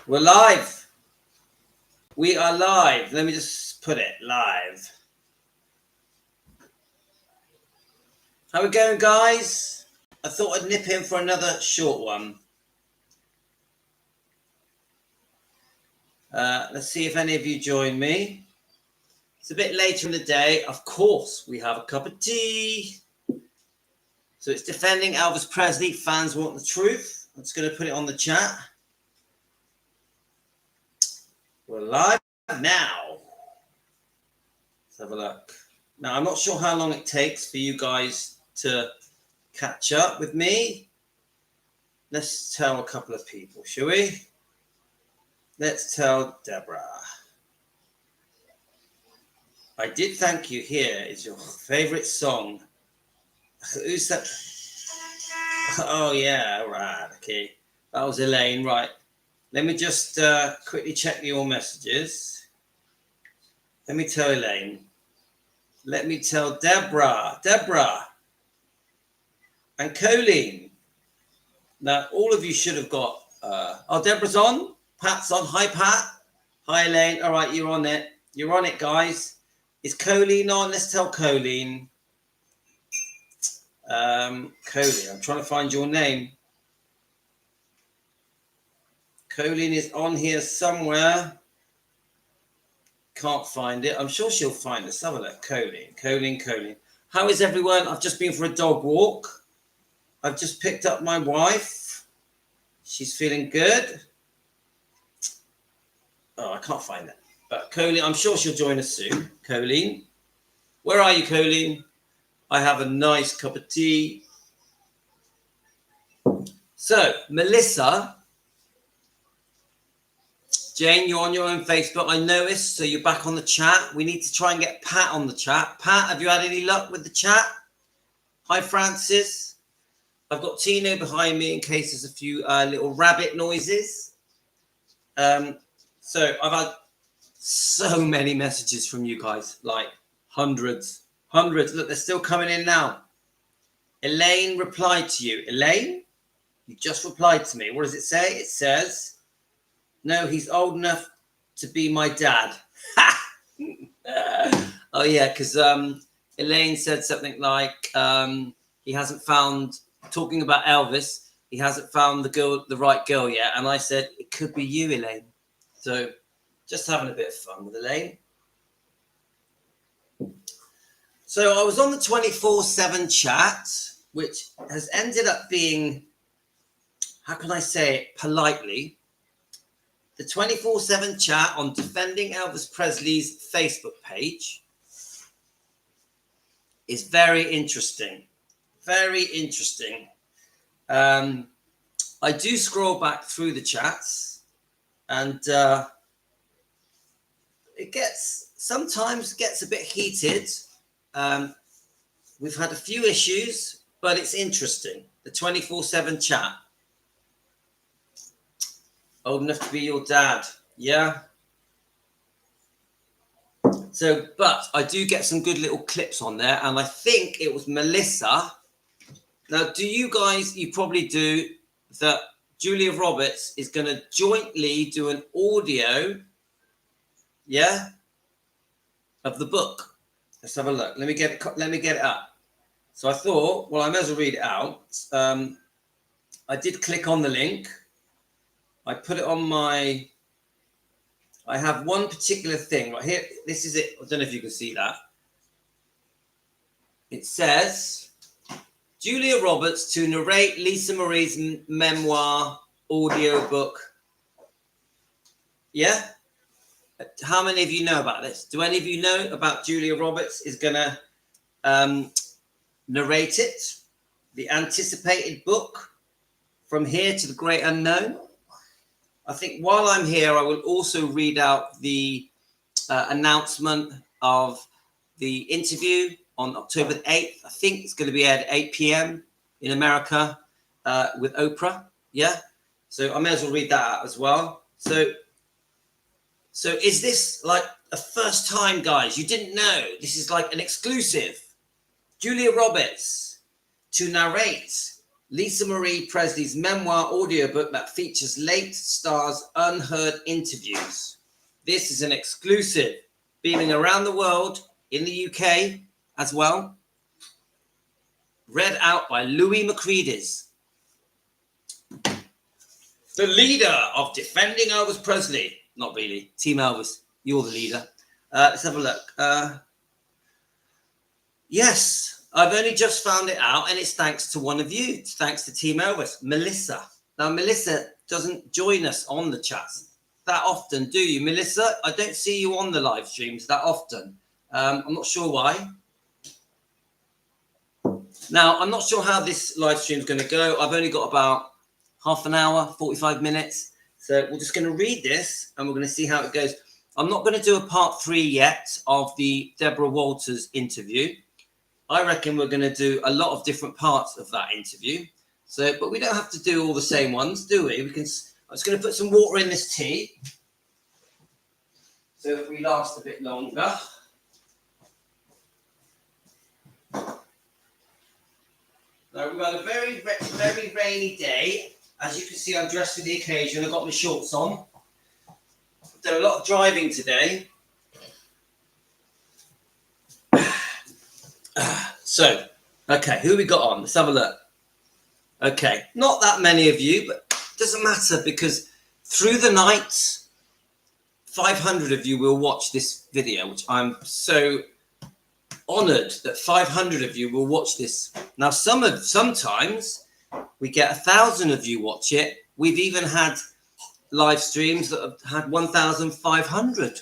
We're live. We are live. Let me just put it live. How we going, guys? I thought I'd nip in for another short one. Let's see if any of you join me. It's a bit later in the day. Of course, we have a cup of tea. So it's defending Elvis Presley. Fans want the truth. I'm just going to put it on the chat. We're live now. Let's have a look. Now, I'm not sure how long it takes for you guys to catch up with me. Let's tell a couple of people, shall we? Let's tell Deborah. I did thank you. Here is your favorite song. Who's that? Oh, yeah, right. Okay. That was Elaine. Right. Let me just quickly check your messages. Let me tell Elaine. Let me tell Deborah. Deborah. And Colleen. Now, all of you should have got... oh, Deborah's on. Pat's on. Hi, Pat. Hi, Elaine. All right, you're on it. You're on it, guys. Is Colleen on? Let's tell Colleen. Colleen, I'm trying to find your name. Colleen is on here somewhere. Can't find it. I'm sure she'll find us. Have a look. Colleen. How is everyone? I've just been for a dog walk. I've just picked up my wife. She's feeling good. Oh, I can't find it. But Colleen, I'm sure she'll join us soon. Colleen. Where are you, Colleen? I have a nice cup of tea. So, Melissa. Jane, you're on your own Facebook. I noticed, so you're back on the chat. We need to try and get Pat on the chat. Pat, have you had any luck with the chat? Hi, Francis. I've got Tino behind me in case there's a few little rabbit noises. So I've had so many messages from you guys, like hundreds. Look, they're still coming in now. Elaine replied to you. Elaine, you just replied to me. What does it say? It says, no, he's old enough to be my dad. Oh, yeah, because Elaine said something like he hasn't found, talking about Elvis, he hasn't found the right girl yet. And I said, it could be you, Elaine. So just having a bit of fun with Elaine. So I was on the 24/7 chat, which has ended up being, how can I say it politely? The 24/7 chat on Defending Elvis Presley's Facebook page is very interesting. Very interesting. I do scroll back through the chats and it sometimes gets a bit heated. We've had a few issues, but it's interesting. The 24/7 chat. Old enough to be your dad. Yeah. So, but I do get some good little clips on there. And I think it was Melissa. Now, do you guys, you probably do, that Julia Roberts is going to jointly do an audio, yeah, of the book. Let's have a look. Let me get it up. So I thought, well, I may as well read it out. I did click on the link. I put it on I have one particular thing right here. This is it. I don't know if you can see that. It says, Julia Roberts to narrate Lisa Marie's memoir audio book. Yeah? How many of you know about this? Do any of you know about Julia Roberts is going to narrate it? The anticipated book, From Here to the Great Unknown? I think while I'm here, I will also read out the announcement of the interview on October 8th. I think it's going to be at 8 p.m. in America with Oprah. Yeah. So I may as well read that out as well. So is this like a first time, guys? You didn't know. This is like an exclusive. Julia Roberts to narrate Lisa Marie Presley's memoir audiobook that features late stars' unheard interviews. This is an exclusive, beaming around the world, in the UK as well. Read out by Louis Macreadys, the leader of Defending Elvis Presley. Not really. Team Elvis, you're the leader. Let's have a look. Yes, I've only just found it out, and it's thanks to one of you. It's thanks to Team Elvis, Melissa. Now, Melissa doesn't join us on the chats that often, do you, Melissa? I don't see you on the live streams that often. I'm not sure why. Now, I'm not sure how this live stream is going to go. I've only got about half an hour, 45 minutes. So we're just going to read this, and we're going to see how it goes. I'm not going to do a part 3 yet of the Deborah Walters interview. I reckon we're going to do a lot of different parts of that interview. So, but we don't have to do all the same ones, do we? I'm just going to put some water in this tea so that we last a bit longer. Now, we've got a very, very rainy day. As you can see, I'm dressed for the occasion. I've got my shorts on. I've done a lot of driving today. So, okay, who we got on? Let's have a look. Okay, not that many of you, but it doesn't matter because through the night, 500 of you will watch this video, which I'm so honored that 500 of you will watch this. Now, sometimes we get 1,000 of you watch it. We've even had live streams that have had 1,500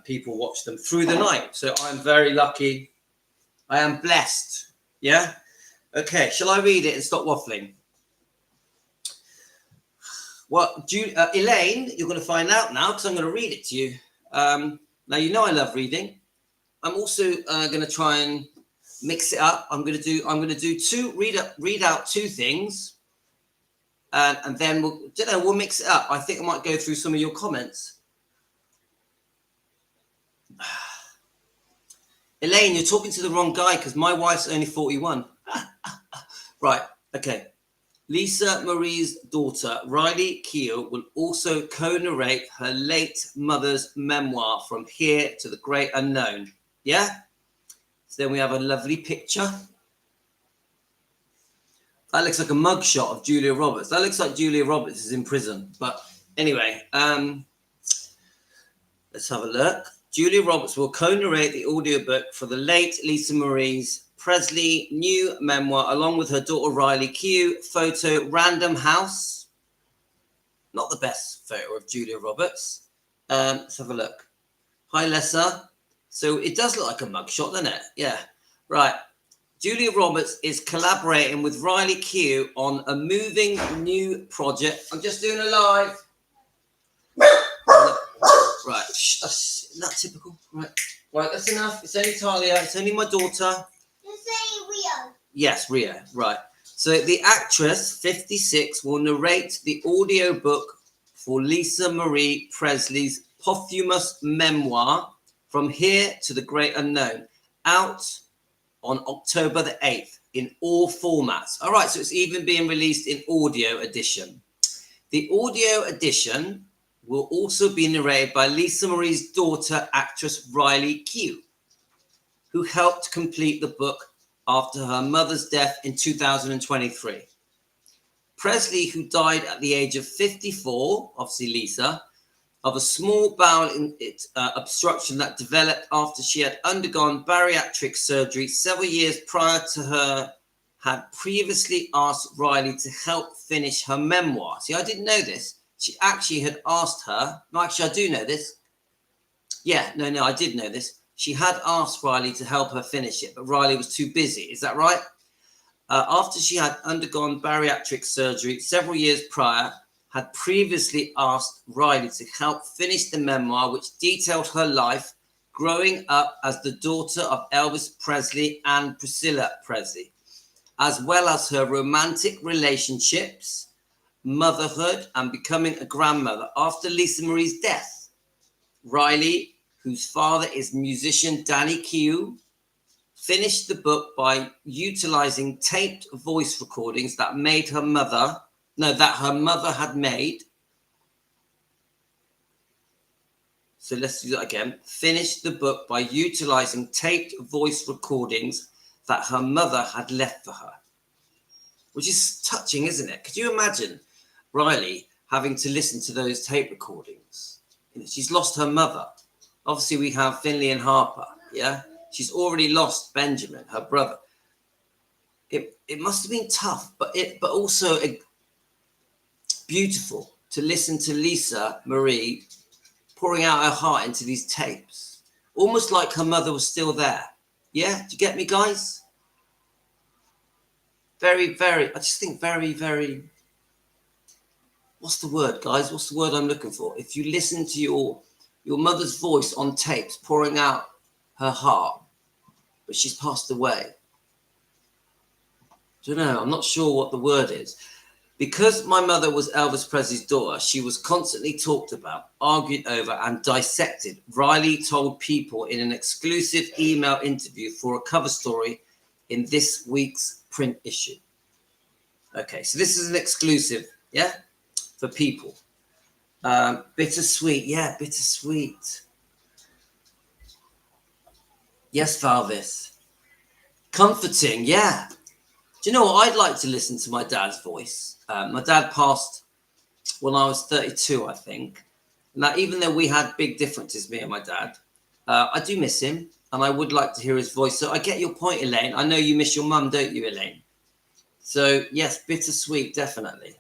people watch them through the night. So I'm very lucky. I am blessed. Yeah. Okay. Shall I read it and stop waffling? Well, Elaine, you're going to find out now because I'm going to read it to you. Now, you know I love reading. I'm also going to try and mix it up. I'm going to do read out 2 things, and then we'll mix it up. I think I might go through some of your comments. Elaine, you're talking to the wrong guy because my wife's only 41. Right. Okay. Lisa Marie's daughter, Riley Keough, will also co-narrate her late mother's memoir, From Here to the Great Unknown. Yeah? So then we have a lovely picture. That looks like a mugshot of Julia Roberts. That looks like Julia Roberts is in prison. But anyway, let's have a look. Julia Roberts will co-narrate the audiobook for the late Lisa Marie's Presley new memoir, along with her daughter Riley Keough. Photo, random house. Not the best photo of Julia Roberts. Let's have a look. Hi, Lessa. So it does look like a mugshot, doesn't it? Yeah. Right. Julia Roberts is collaborating with Riley Keough on a moving new project. I'm just doing a live. Right. Isn't that typical? Right. Right, that's enough. It's only Talia. It's only my daughter. You're saying Rio. Yes, Rio. Right. So the actress, 56, will narrate the audiobook for Lisa Marie Presley's posthumous memoir, From Here to the Great Unknown, out on October the 8th in all formats. All right, so it's even being released in audio edition. The audio edition will also be narrated by Lisa Marie's daughter, actress Riley Keough, who helped complete the book after her mother's death in 2023. Presley, who died at the age of 54, obviously Lisa, of a small bowel obstruction that developed after she had undergone bariatric surgery several years prior to her, had previously asked Riley to help finish her memoir. See, I didn't know this. She actually had asked her. No, actually, I do know this. Yeah, no, I did know this. She had asked Riley to help her finish it, but Riley was too busy. Is that right? After she had undergone bariatric surgery several years prior, had previously asked Riley to help finish the memoir, which detailed her life growing up as the daughter of Elvis Presley and Priscilla Presley, as well as her romantic relationships, motherhood, and becoming a grandmother after Lisa Marie's death. Riley, whose father is musician Danny Keough, finished the book by utilizing taped voice recordings that her mother had made. So let's do that again. Finished the book by utilizing taped voice recordings that her mother had left for her. Which is touching, isn't it? Could you imagine Riley having to listen to those tape recordings? You know, she's lost her mother. Obviously, we have Finley and Harper, yeah? She's already lost Benjamin, her brother. It must have been tough, but also beautiful to listen to Lisa Marie pouring out her heart into these tapes. Almost like her mother was still there. Yeah? Do you get me, guys? Very, very, I just think very, very, what's the word, guys? What's the word I'm looking for? If you listen to your mother's voice on tapes pouring out her heart, but she's passed away. I don't know, I'm not sure what the word is. Because my mother was Elvis Presley's daughter, she was constantly talked about, argued over, and dissected. Riley told people in an exclusive email interview for a cover story in this week's print issue. Okay, so this is an exclusive, yeah, for people. Bittersweet, yeah, bittersweet. Yes, Valvis. Comforting, yeah. Do you know what? I'd like to listen to my dad's voice. My dad passed when I was 32, I think. Now, even though we had big differences, me and my dad, I do miss him, and I would like to hear his voice. So I get your point, Elaine. I know you miss your mum, don't you, Elaine? So, yes, bittersweet, definitely.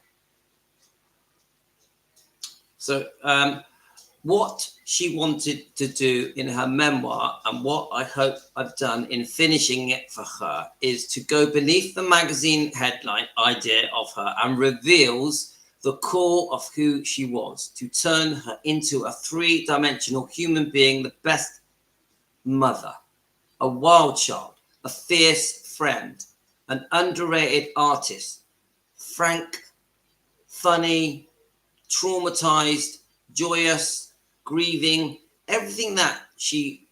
So, what she wanted to do in her memoir, and what I hope I've done in finishing it for her, is to go beneath the magazine headline idea of her and reveals the core of who she was, to turn her into a three-dimensional human being, the best mother, a wild child, a fierce friend, an underrated artist, frank, funny, traumatized, joyous, grieving, everything that she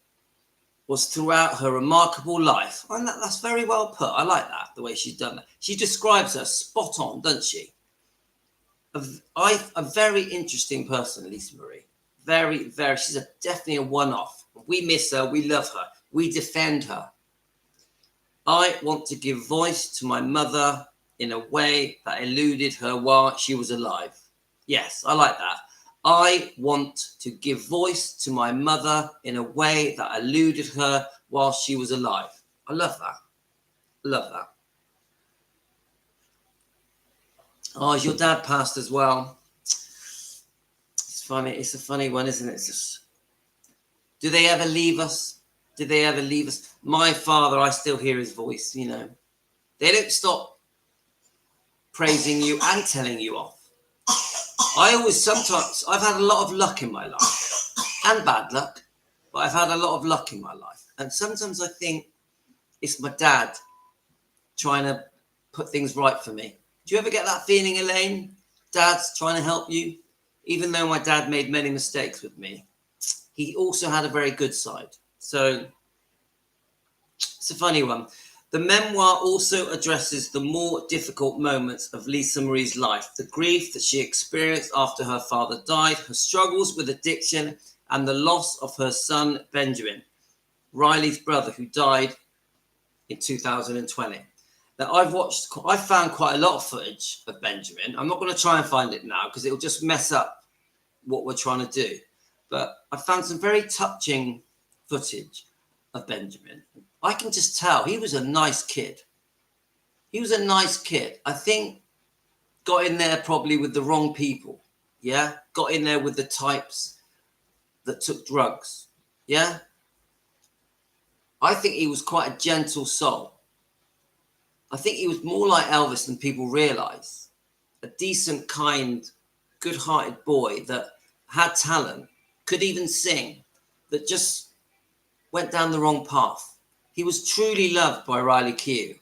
was throughout her remarkable life. And that's very well put. I like that, the way she's done that. She describes her spot on, doesn't she? A very interesting person, Lisa Marie. Very, very, she's definitely a one-off. We miss her, we love her, we defend her. I want to give voice to my mother in a way that eluded her while she was alive. Yes, I like that. I want to give voice to my mother in a way that eluded her while she was alive. I love that. Love that. Oh, your dad passed as well. It's funny. It's a funny one, isn't it? It's just, do they ever leave us? Did they ever leave us? My father, I still hear his voice, you know. They don't stop praising you and telling you off. I've had a lot of luck in my life and bad luck, but I've had a lot of luck in my life. And sometimes I think it's my dad trying to put things right for me. Do you ever get that feeling, Elaine? Dad's trying to help you? Even though my dad made many mistakes with me, he also had a very good side. So it's a funny one. The memoir also addresses the more difficult moments of Lisa Marie's life, the grief that she experienced after her father died, her struggles with addiction, and the loss of her son, Benjamin, Riley's brother, who died in 2020. Now, I found quite a lot of footage of Benjamin. I'm not going to try and find it now because it'll just mess up what we're trying to do. But I found some very touching footage of Benjamin. I can just tell he was a nice kid. He was a nice kid. I think got in there probably with the wrong people. Yeah. Got in there with the types that took drugs. Yeah. I think he was quite a gentle soul. I think he was more like Elvis than people realize. A decent, kind, good-hearted boy that had talent, could even sing, that just went down the wrong path. He was truly loved by Riley Keough.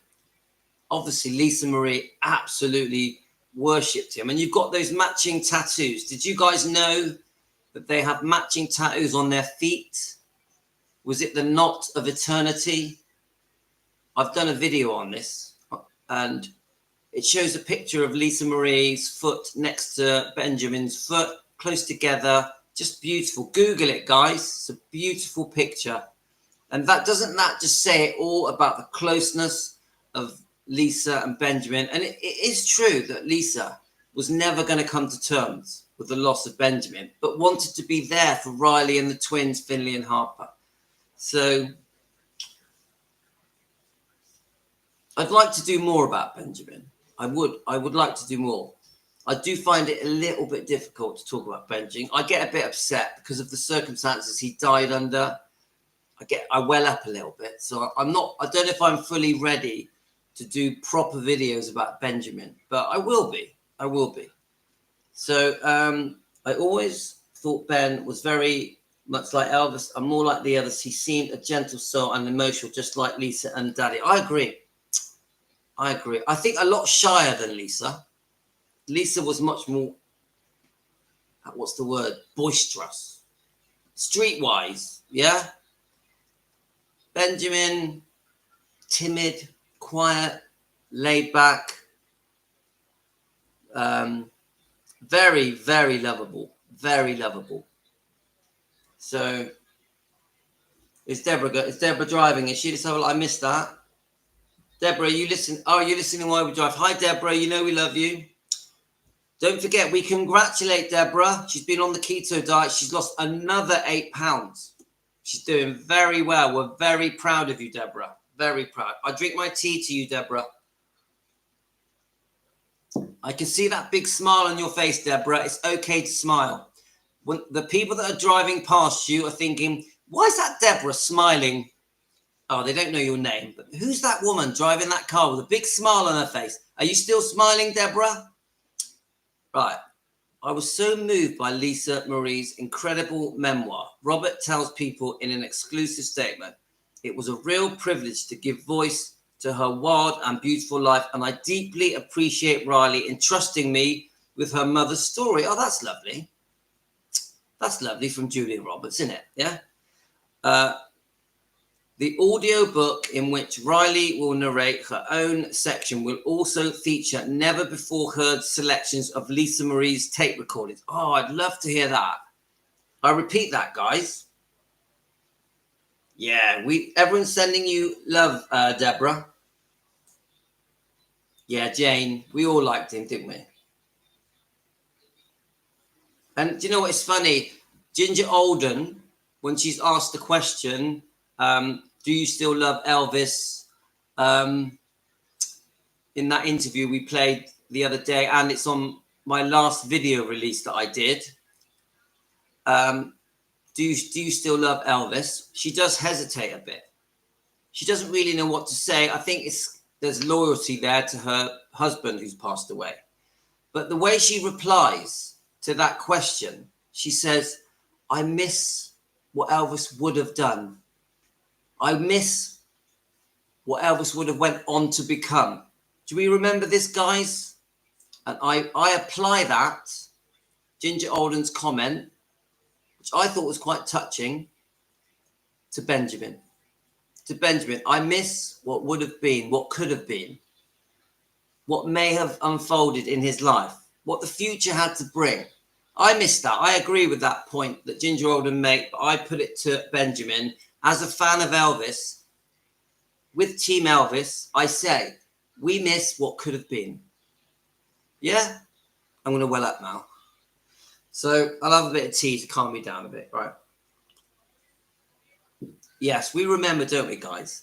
Obviously, Lisa Marie absolutely worshipped him. And you've got those matching tattoos. Did you guys know that they have matching tattoos on their feet? Was it the knot of eternity? I've done a video on this, and it shows a picture of Lisa Marie's foot next to Benjamin's foot, close together, just beautiful. Google it, guys. It's a beautiful picture. And doesn't that just say it all about the closeness of Lisa and Benjamin? And it is true that Lisa was never going to come to terms with the loss of Benjamin, but wanted to be there for Riley and the twins, Finley and Harper. So I'd like to do more about Benjamin. I would like to do more. I do find it a little bit difficult to talk about Benjamin. I get a bit upset because of the circumstances he died under. I well up a little bit. So I don't know if I'm fully ready to do proper videos about Benjamin, but I will be. So I always thought Ben was very much like Elvis and more like the others. He seemed a gentle soul and emotional, just like Lisa and Daddy. I agree. I think a lot shyer than Lisa. Lisa was much more, what's the word? Boisterous. Streetwise, yeah? Benjamin, timid, quiet, laid back. Very, very lovable. Very lovable. So, is Deborah driving? Is she? So I missed that. Deborah, you listen? Oh, you're listening while we drive. Hi, Deborah. You know we love you. Don't forget, we congratulate Deborah. She's been on the keto diet. She's lost another 8 pounds. She's doing very well. We're very proud of you, Deborah. Very proud. I drink my tea to you, Deborah. I can see that big smile on your face, Deborah. It's okay to smile. When the people that are driving past you are thinking, why is that Deborah smiling? Oh, they don't know your name. But who's that woman driving that car with a big smile on her face? Are you still smiling, Deborah? Right. I was so moved by Lisa Marie's incredible memoir. Robert tells people in an exclusive statement, it was a real privilege to give voice to her wild and beautiful life, and I deeply appreciate Riley entrusting me with her mother's story. Oh, that's lovely. That's lovely from Julia Roberts, isn't it? Yeah. The audio book in which Riley will narrate her own section will also feature never before heard selections of Lisa Marie's tape recordings. Oh, I'd love to hear that. I repeat that, guys. Yeah, everyone's sending you love, Deborah. Yeah, Jane, we all liked him, didn't we? And do you know what is funny? Ginger Alden, when she's asked the question, do you still love Elvis? In that interview we played the other day, and it's on my last video release that I did. Do you still love Elvis? She does hesitate a bit. She doesn't really know what to say. I think there's loyalty there to her husband who's passed away. But the way she replies to that question, she says, I miss what Elvis would have done. I miss what Elvis would have went on to become. Do we remember this, guys? And I apply that, Ginger Alden's comment, which I thought was quite touching, to Benjamin. To Benjamin, I miss what would have been, what could have been, what may have unfolded in his life, what the future had to bring. I miss that. I agree with that point that Ginger Alden made, but I put it to Benjamin. As a fan of Elvis, with Team Elvis, I say, we miss what could have been. Yeah? I'm going to well up now. So I'll have a bit of tea to calm me down a bit, right? Yes, we remember, don't we, guys?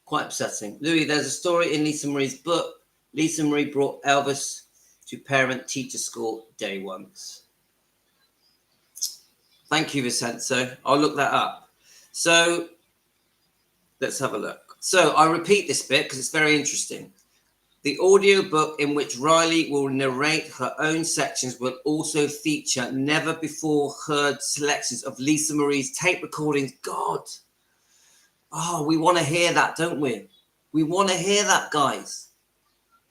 Quite upsetting. Louis, there's a story in Lisa Marie's book. Lisa Marie brought Elvis to parent-teacher school day once. Thank you, Vincenzo. I'll look that up. So let's have a look. So I repeat this bit because it's very interesting. The audio book in which Riley will narrate her own sections will also feature never before heard selections of Lisa Marie's tape recordings. God. Oh, we want to hear that, don't we? We want to hear that, guys.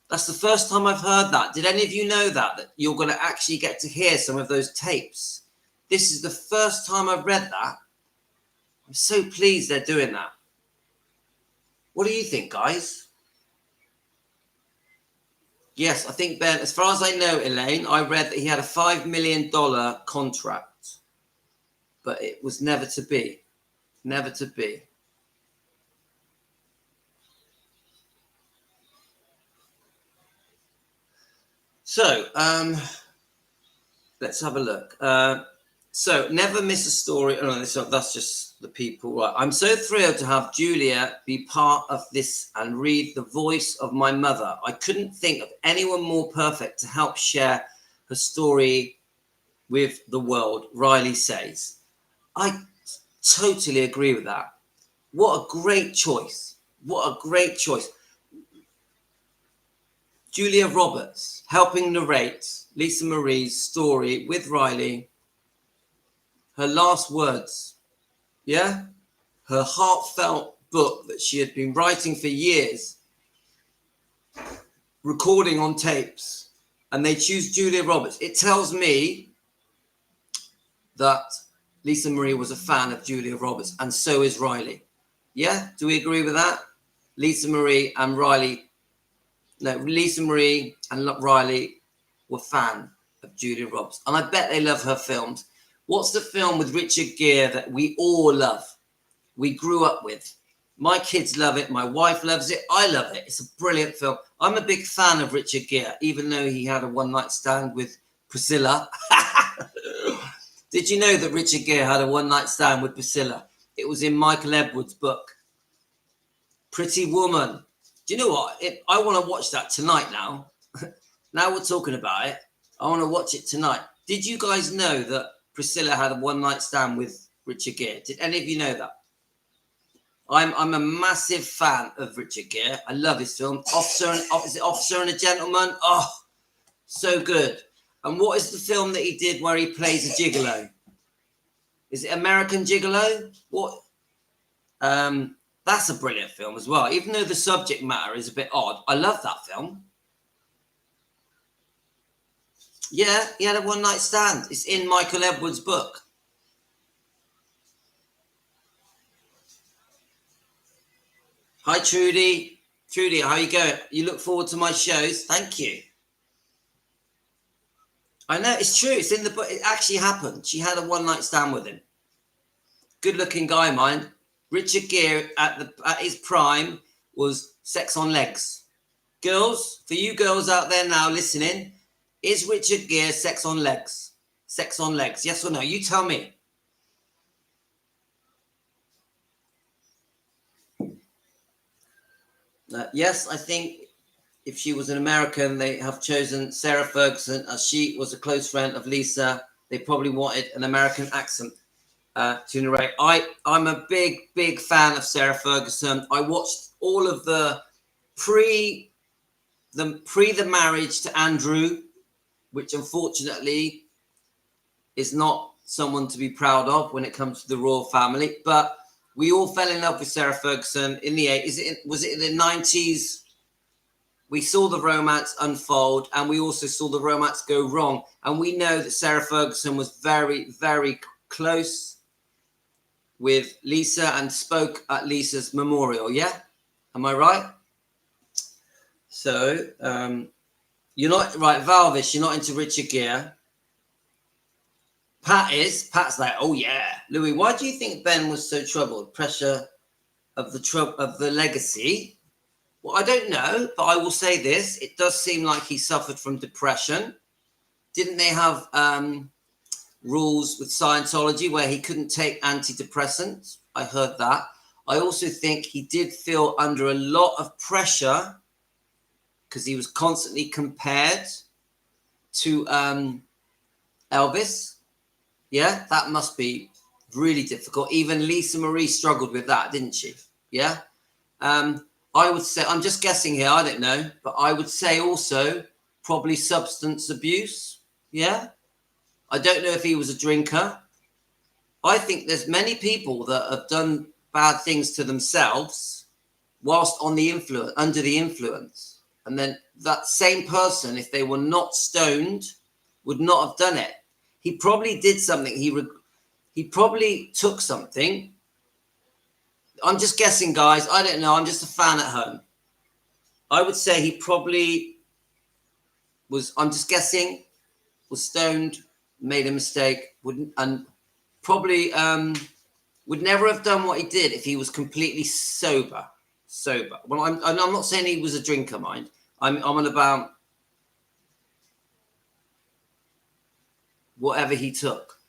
That's the first time I've heard that. Did any of you know that you're going to actually get to hear some of those tapes? This is the first time I've read that. I'm so pleased they're doing that. What do you think, guys? Yes, I think Ben, as far as I know, Elaine, I read that he had a $5 million contract, but it was never to be. Never to be. So, let's have a look. So, never miss a story. Oh, no, that's just the people. Right. I'm so thrilled to have Julia be part of this and read the voice of my mother. I couldn't think of anyone more perfect to help share her story with the world, Riley says. I totally agree with that. What a great choice. What a great choice. Julia Roberts helping narrate Lisa Marie's story with Riley. Her last words, yeah? Her heartfelt book that she had been writing for years, recording on tapes, and they choose Julia Roberts. It tells me that Lisa Marie was a fan of Julia Roberts, and so is Riley. Yeah? Do we agree with that? Lisa Marie and Riley. No, Lisa Marie and Riley were fans of Julia Roberts. And I bet they love her films. What's the film with Richard Gere that we all love? We grew up with. My kids love it. My wife loves it. I love it. It's a brilliant film. I'm a big fan of Richard Gere, even though he had a one-night stand with Priscilla. Did you know that Richard Gere had a one-night stand with Priscilla? It was in Michael Edwards' book, Pretty Woman. Do you know what? I want to watch that tonight now. Now we're talking about it. I want to watch it tonight. Did you guys know that Priscilla had a one-night stand with Richard Gere? Did any of you know that? I'm a massive fan of Richard Gere. I love his film. Is it Officer and a Gentleman? Oh, so good. And what is the film that he did where he plays a gigolo? Is it American Gigolo? What? That's a brilliant film as well. Even though the subject matter is a bit odd, I love that film. Yeah, he had a one-night stand. It's in Michael Edwards' book. Hi, Trudy. Trudy, how are you going? You look forward to my shows? Thank you. I know, it's true. It's in the book. It actually happened. She had a one-night stand with him. Good-looking guy, mind. Richard Gere at his prime was sex on legs. Girls, for you girls out there now listening, is Richard Gere sex on legs? Sex on legs, yes or no? You tell me. Yes, I think if she was an American, they have chosen Sarah Ferguson as she was a close friend of Lisa. They probably wanted an American accent to narrate. I'm a big fan of Sarah Ferguson. I watched all of the pre the marriage to Andrew, which unfortunately is not someone to be proud of when it comes to the royal family. But we all fell in love with Sarah Ferguson in the 80s. Was it in the 90s? We saw the romance unfold, and we also saw the romance go wrong. And we know that Sarah Ferguson was very, very close with Lisa and spoke at Lisa's memorial. Yeah? Am I right? So, you're not, right, Valvis, you're not into Richard Gere. Pat's like, oh yeah. Louis, why do you think Ben was so troubled? Pressure of the legacy? Well, I don't know, but I will say this. It does seem like he suffered from depression. Didn't they have rules with Scientology where he couldn't take antidepressants? I heard that. I also think he did feel under a lot of pressure because he was constantly compared to Elvis. Yeah, that must be really difficult. Even Lisa Marie struggled with that, didn't she? Yeah. I would say, I'm just guessing here, I don't know, but I would say also probably substance abuse. Yeah. I don't know if he was a drinker. I think there's many people that have done bad things to themselves whilst on the influence, under the influence. And then that same person, if they were not stoned, would not have done it. He probably did something. He probably took something. I'm just guessing, guys. I don't know. I'm just a fan at home. I would say he probably was, I'm just guessing, was stoned, made a mistake, and probably would never have done what he did if he was completely sober. Well, I'm not saying he was a drinker, mind. I'm on about whatever he took.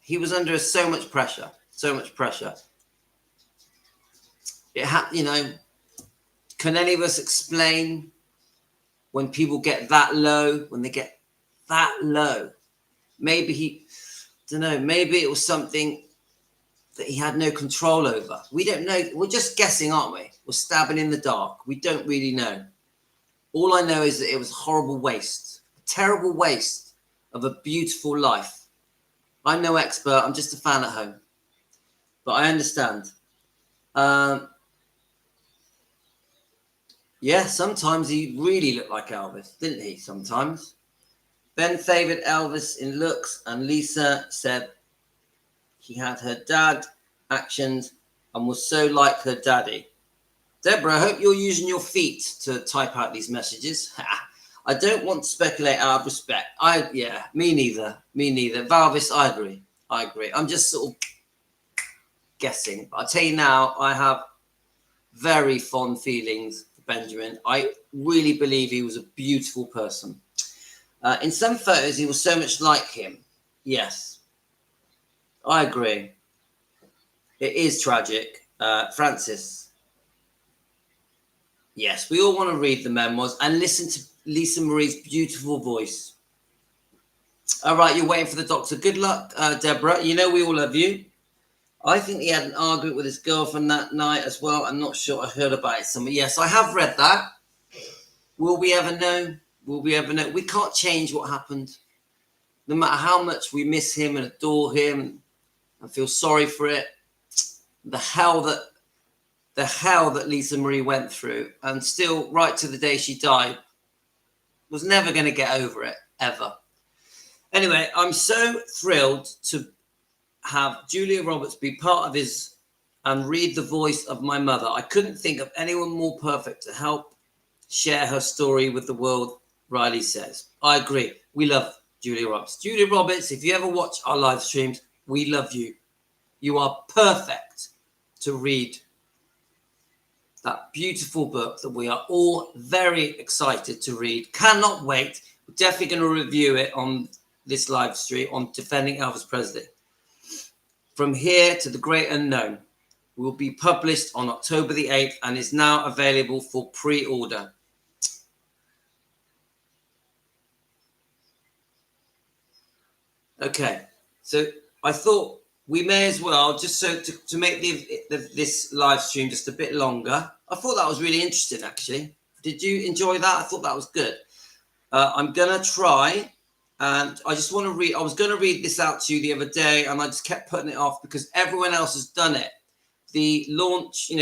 He was under so much pressure. It had, can any of us explain when people get that low, when they get that low? Maybe maybe it was something that he had no control over. We don't know. We're just guessing, aren't we? We're stabbing in the dark. We don't really know. All I know is that it was a horrible waste, a terrible waste of a beautiful life. I'm no expert. I'm just a fan at home. But I understand. Yeah, sometimes he really looked like Elvis, didn't he? Sometimes. Ben favoured Elvis in looks, and Lisa said he had her dad actions and was so like her daddy. Deborah, I hope you're using your feet to type out these messages. I don't want to speculate out of respect. Me neither. Valvis, I agree. I'm just sort of guessing. But I'll tell you now, I have very fond feelings for Benjamin. I really believe he was a beautiful person. In some photos, he was so much like him. Yes, I agree. It is tragic. Francis. Yes, we all want to read the memoirs and listen to Lisa Marie's beautiful voice. All right, you're waiting for the doctor. Good luck, Deborah. You know we all love you. I think he had an argument with his girlfriend that night as well. I'm not sure. I heard about it somewhere. Yes, I have read that. Will we ever know? We can't change what happened. No matter how much we miss him and adore him and feel sorry for it, the hell that Lisa Marie went through, and still right to the day she died, was never going to get over it, ever. Anyway, I'm so thrilled to have Julia Roberts be part of his and read the voice of my mother. I couldn't think of anyone more perfect to help share her story with the world, Riley says. I agree. We love Julia Roberts. Julia Roberts, if you ever watch our live streams, we love you. You are perfect to read that beautiful book that we are all very excited to read. Cannot wait. We're definitely going to review it on this live stream on Defending Elvis Presley. From Here to the Great Unknown will be published on October the 8th and is now available for pre-order. Okay, so I thought we may as well, just so to make this live stream just a bit longer. I thought that was really interesting, actually. Did you enjoy that? I thought that was good. I'm going to try, and I just want to read. I was going to read this out to you the other day, and I just kept putting it off because everyone else has done it. The launch, when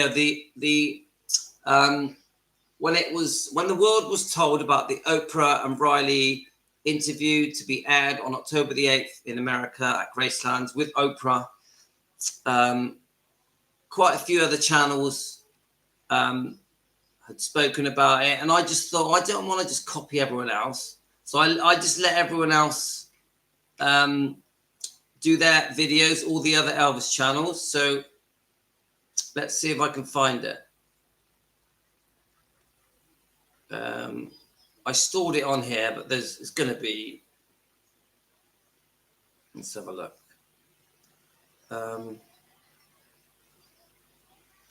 the world was told about the Oprah and Riley interview to be aired on October the 8th in America at Graceland with Oprah. Quite a few other channels had spoken about it, and I just thought I don't want to just copy everyone else, so I just let everyone else do their videos, all the other Elvis channels. So let's see if I can find it. I stored it on here, but it's going to be. Let's have a look.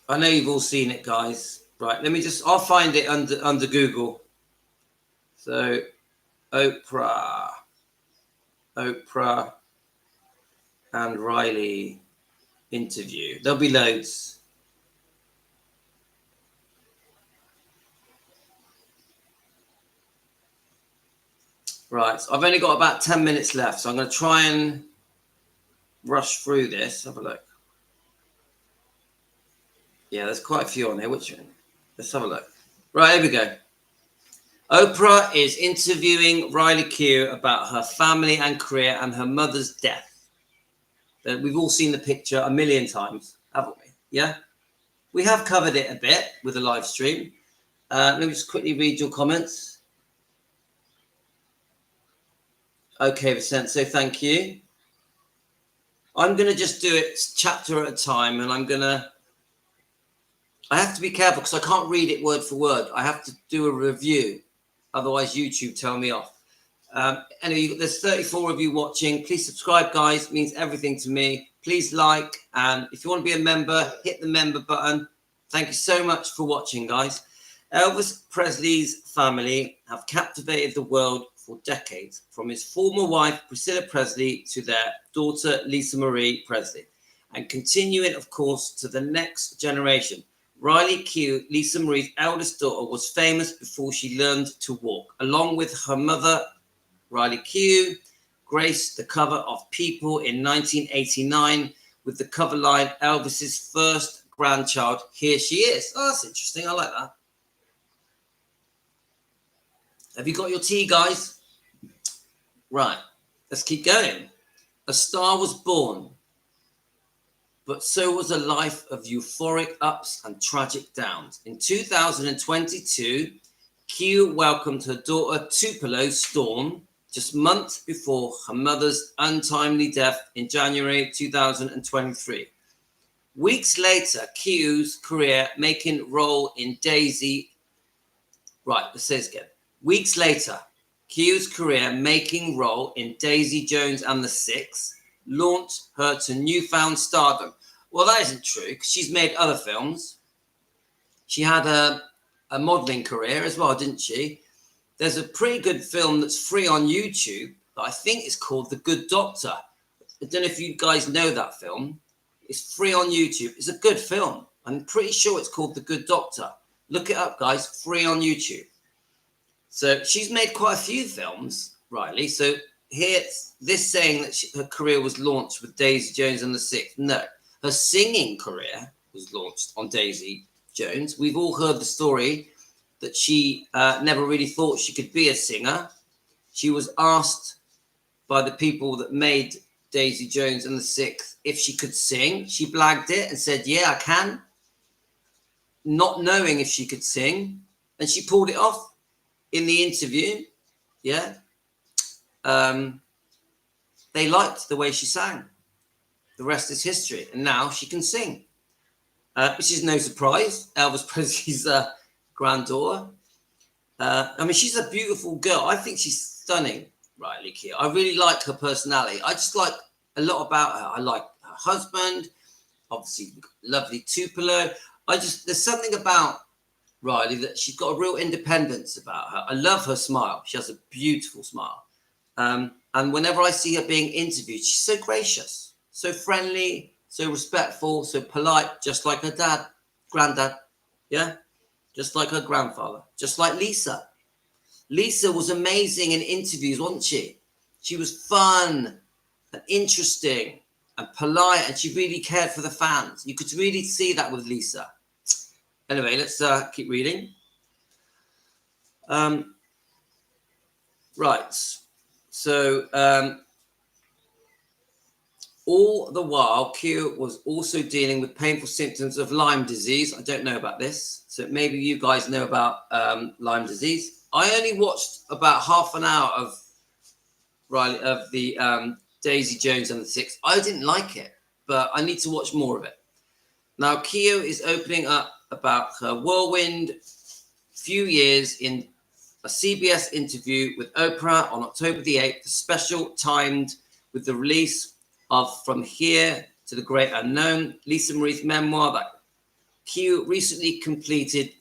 I know you've all seen it, guys. Right, I'll find it under Google. So, Oprah and Riley interview. There'll be loads. Right, so I've only got about 10 minutes left, so I'm going to try and rush through this. Have a look. Yeah, there's quite a few on here. Which one? Let's have a look. Right, here we go. Oprah is interviewing Riley Keough about her family and career and her mother's death. We've all seen the picture a million times, haven't we? Yeah, we have covered it a bit with the live stream. Let me just quickly read your comments. Okay, Vincenzo, thank you. I'm going to just do it chapter at a time, and I have to be careful because I can't read it word for word. I have to do a review. Otherwise, YouTube tell me off. Anyway, there's 34 of you watching. Please subscribe, guys. It means everything to me. Please like. And if you want to be a member, hit the member button. Thank you so much for watching, guys. Elvis Presley's family have captivated the world for decades, from his former wife, Priscilla Presley, to their daughter, Lisa Marie Presley, and continuing, of course, to the next generation. Riley Keough, Lisa Marie's eldest daughter, was famous before she learned to walk. Along with her mother, Riley Keough, graced the cover of People in 1989 with the cover line, Elvis's first grandchild, here she is. Oh, that's interesting. I like that. Have you got your tea, guys? Right. Let's keep going. A star was born, but so was a life of euphoric ups and tragic downs. In 2022, Keough welcomed her daughter Tupelo Storm just months before her mother's untimely death in January 2023. Weeks later, Keough's career making role in Daisy. Right, let's say this again. Weeks later, Keough's career making role in Daisy Jones and the Six launched her to newfound stardom. Well, that isn't true because she's made other films. She had a modeling career as well, didn't she? There's a pretty good film that's free on YouTube that I think is called The Good Doctor. I don't know if you guys know that film. It's free on YouTube. It's a good film. I'm pretty sure it's called The Good Doctor. Look it up, guys. Free on YouTube. So she's made quite a few films, Riley. So here's this saying that her career was launched with Daisy Jones and the Six. No, her singing career was launched on Daisy Jones. We've all heard the story that she never really thought she could be a singer. She was asked by the people that made Daisy Jones and the Six if she could sing. She blagged it and said, yeah, I can. Not knowing if she could sing. And she pulled it off in the interview. Yeah. They liked the way she sang. The rest is history. And now she can sing. Which is no surprise. Elvis Presley's granddaughter. I mean, she's a beautiful girl. I think she's stunning, Riley Keough. I really like her personality. I just like a lot about her. I like her husband, obviously lovely Tupelo. There's something about Riley that she's got a real independence about her. I love her smile. She has a beautiful smile. And whenever I see her being interviewed, she's so gracious, so friendly, so respectful, so polite, just like her granddad. Yeah. Just like her grandfather, just like Lisa. Lisa was amazing in interviews, wasn't she? She was fun and interesting and polite, and she really cared for the fans. You could really see that with Lisa. Anyway, let's keep reading. Right. So all the while, Keough was also dealing with painful symptoms of Lyme disease. I don't know about this, so maybe you guys know about Lyme disease. I only watched about half an hour of the Daisy Jones and the Six. I didn't like it, but I need to watch more of it. Now, Keough is opening up about her whirlwind few years in a CBS interview with Oprah on October the 8th, the special timed with the release of From Here to the Great Unknown, Lisa Marie's memoir that Keough recently completed,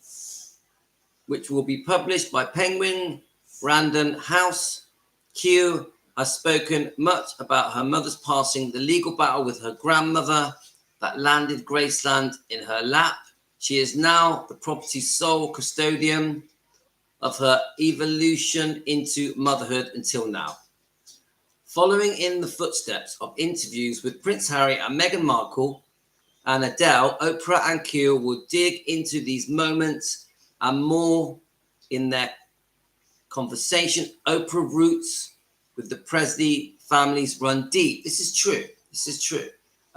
which will be published by Penguin Random House. Keough has spoken much about her mother's passing, the legal battle with her grandmother that landed Graceland in her lap. She is now the property's sole custodian of her evolution into motherhood until now. Following in the footsteps of interviews with Prince Harry and Meghan Markle and Adele, Oprah and Keough will dig into these moments and more in their conversation. Oprah roots with the Presley families run deep. This is true. This is true.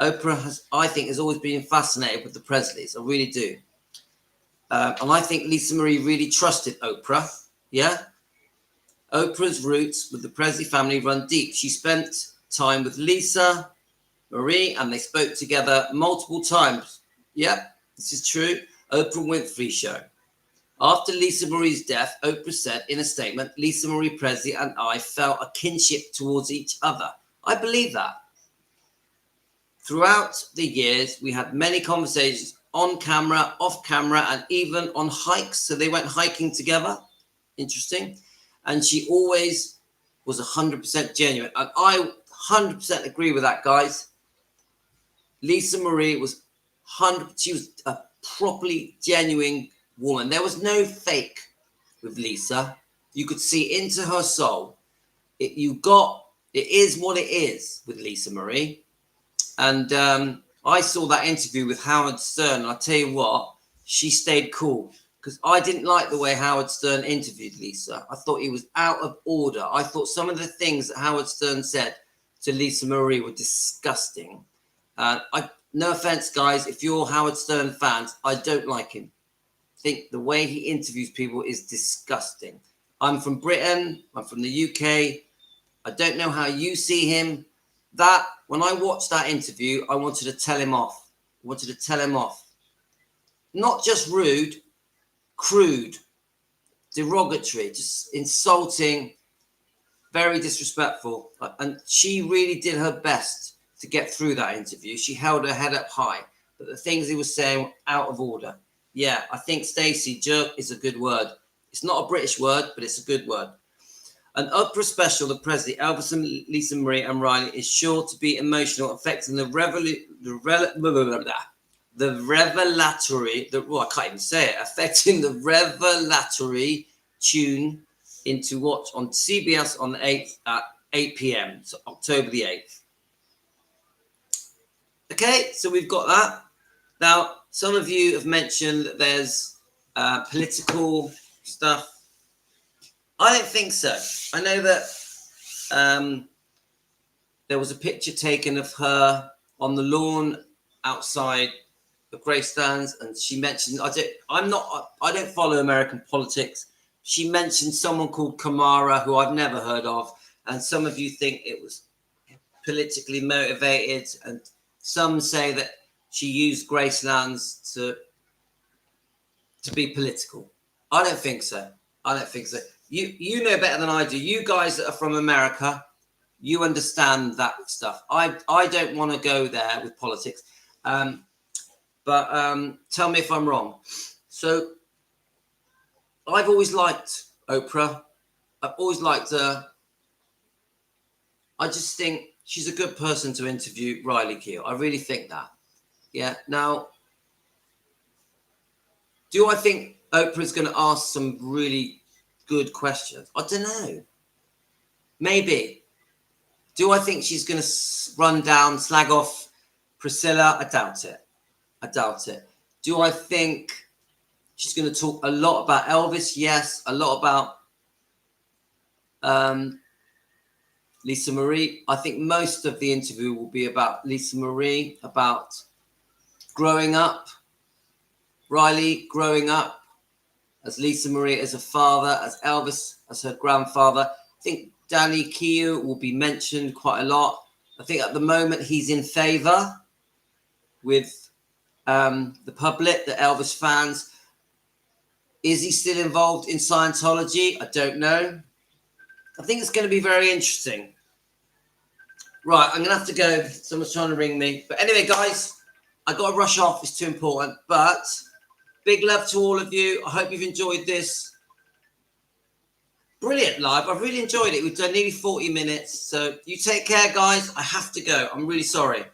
Oprah I think, has always been fascinated with the Presleys. I really do. And I think Lisa Marie really trusted Oprah. Yeah. Oprah's roots with the Presley family run deep. She spent time with Lisa Marie and they spoke together multiple times. Yep, this is true. Oprah Winfrey Show. After Lisa Marie's death, Oprah said in a statement, Lisa Marie Presley and I felt a kinship towards each other. I believe that. Throughout the years, we had many conversations on camera, off camera, and even on hikes. So they went hiking together. Interesting. And she always was 100% genuine. And I 100% agree with that, guys. Lisa Marie was 100%. She was a properly genuine woman. There was no fake with Lisa. You could see into her soul. It is what it is with Lisa Marie. And I saw that interview with Howard Stern. And I tell you what, she stayed cool. Because I didn't like the way Howard Stern interviewed Lisa. I thought he was out of order. I thought some of the things that Howard Stern said to Lisa Marie were disgusting. No offense, guys, if you're Howard Stern fans, I don't like him. I think the way he interviews people is disgusting. I'm from Britain. I'm from the UK. I don't know how you see him. When I watched that interview, I wanted to tell him off. Not just rude, crude, derogatory, just insulting, very disrespectful. And she really did her best to get through that interview. She held her head up high, but the things he was saying were out of order. Yeah, I think, Stacey, jerk is a good word. It's not a British word, but it's a good word. An Oprah special, The Presley, Elvis and Lisa Marie and Riley, is sure to be emotional, affecting the revelatory tune into watch on CBS on the 8th at 8 p.m. So October the 8th. Okay, so we've got that. Now, some of you have mentioned that there's political stuff. I don't think so. I know that there was a picture taken of her on the lawn outside the Greystands, and she mentioned I don't follow American politics. She mentioned someone called Kamara, who I've never heard of, and some of you think it was politically motivated, and some say that she used Gracelands to be political. I don't think so. You know better than I do. You guys that are from America, you understand that stuff. I don't want to go there with politics. But tell me if I'm wrong. So I've always liked Oprah. I've always liked her. I just think she's a good person to interview Riley Keough. I really think that. Yeah. Now, do I think Oprah's going to ask some really good questions? I don't know. Maybe. Do I think she's going to run down, slag off Priscilla? I doubt it. Do I think she's going to talk a lot about Elvis? Yes. A lot about Lisa Marie. I think most of the interview will be about Lisa Marie, about growing up, Riley growing up, as Lisa Marie as a father, as Elvis as her grandfather. I think Danny Keough will be mentioned quite a lot. I think at the moment he's in favour with the public, the Elvis fans. Is he still involved in Scientology? I don't know. I think it's going to be very interesting. Right, I'm going to have to go. Someone's trying to ring me. But anyway, guys, I got to rush off. It's too important. But big love to all of you. I hope you've enjoyed this. Brilliant live. I've really enjoyed it. We've done nearly 40 minutes. So you take care, guys. I have to go. I'm really sorry.